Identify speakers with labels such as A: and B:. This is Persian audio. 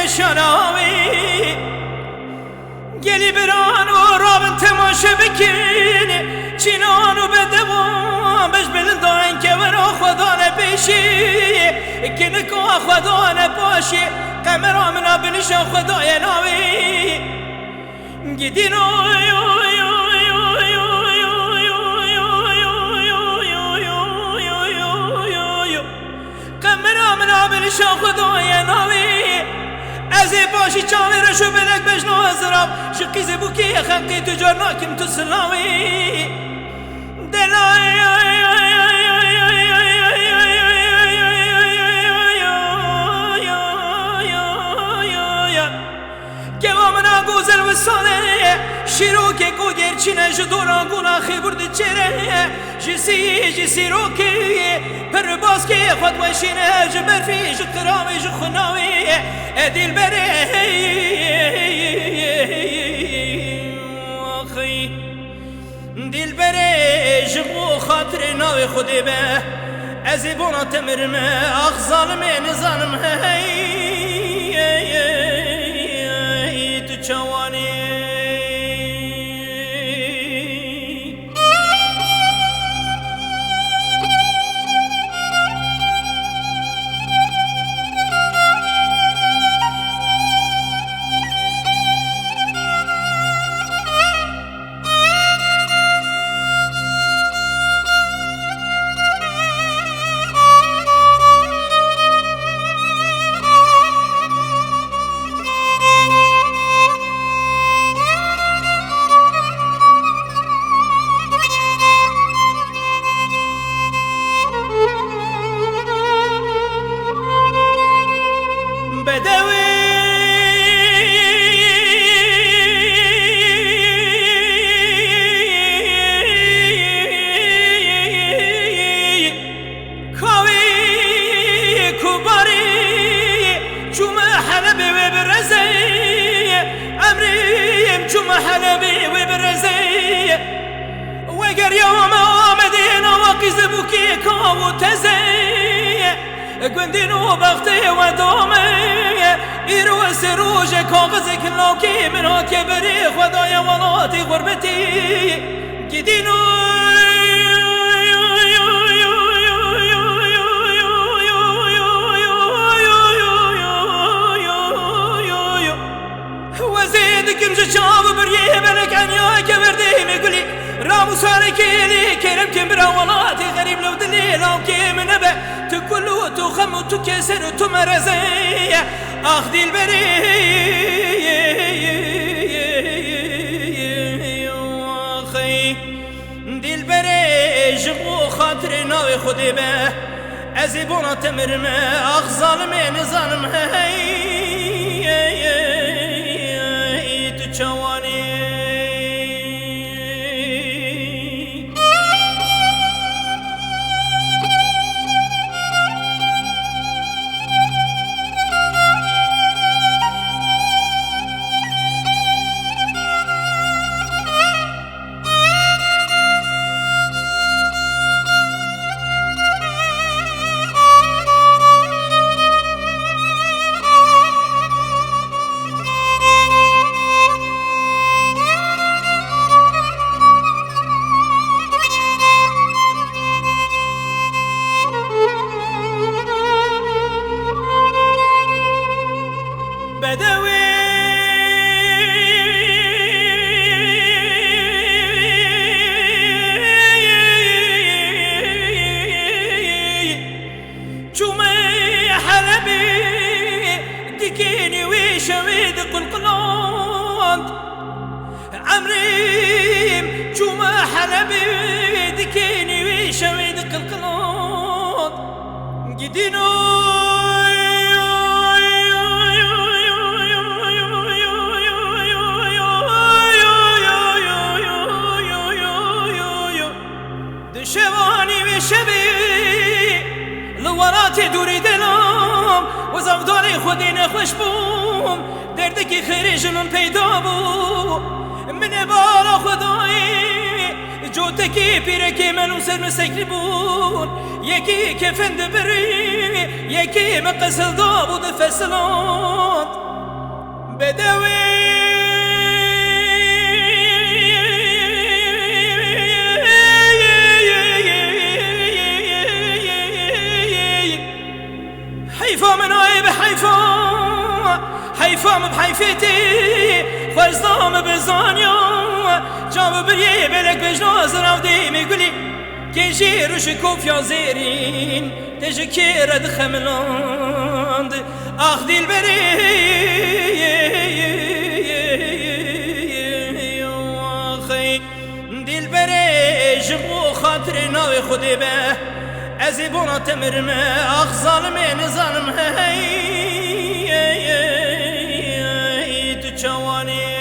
A: شناوي گلی بران و رابن تماشه بکنه چینانو بدوام بش بلندان که ورا خدا نپیشی که نکو خدا نپاشی قمرا منا بنشان خدای ناوی گدینو قمرا منا بنشان خدای ناوی ازی باشی چاوی رشو بلک بجنو ازراب شقیزی بوکی خلقی تجار ناکم تو سلاوی دلای گوامنا گوزل و سانه شیروک گوگر چینه جدوران گونا خیبرد چره جسی روکی پر باز که خود وشینه جبرفی جقرامی جخناوی دل بره آخی دل بره جبو خاطر ناوی خودی به ازی بونا تمرمه آخ ظالمه نظالمه تو چوانی حلبي وبرزي وقر يوم مدينة وقز بوكي كاو تزي قندينو بختي ودومي إيرو سروج كاغزك لوكي من هاكي بري خدايا ولاتي غربتي قدينو وزيدكم جشاب بريه بلك عن ياك بردي مقولي رامو ساركيلي كرم كمبرا ولاتي غريب لو دليل او كيم نبا تكلو تخم تكسر تمرزي اخدي البري اخي دي البري جبو خاطر ناوي خدي به ازي بونا تمرمه اخ ظالمي نظالم قلقلاند عمريم جوما حلبي دكيني ويشوي دق القلاند قدينو دشواني وشبي لوراتي دوري دلام وزفداري خودي نخوش بوم دردكي خرج من پیدا بو من بالا خدایی جوتكي پیركي منو سر مسكري بون يكي كفن دبري يكي مقصل دابو دفسلات بدوي حيفا من عيب حيفا بحيفتي خرزام بزانيا جاب بريه بلك بجناز راودي ميقولي كيجي رشكوف يا زيرين تجي رد خملاند اخدي البري دل بري جبو خاطري ناوي خدي به ازي بونا تمرمه اخ ظالمين ظالم هي تو جواني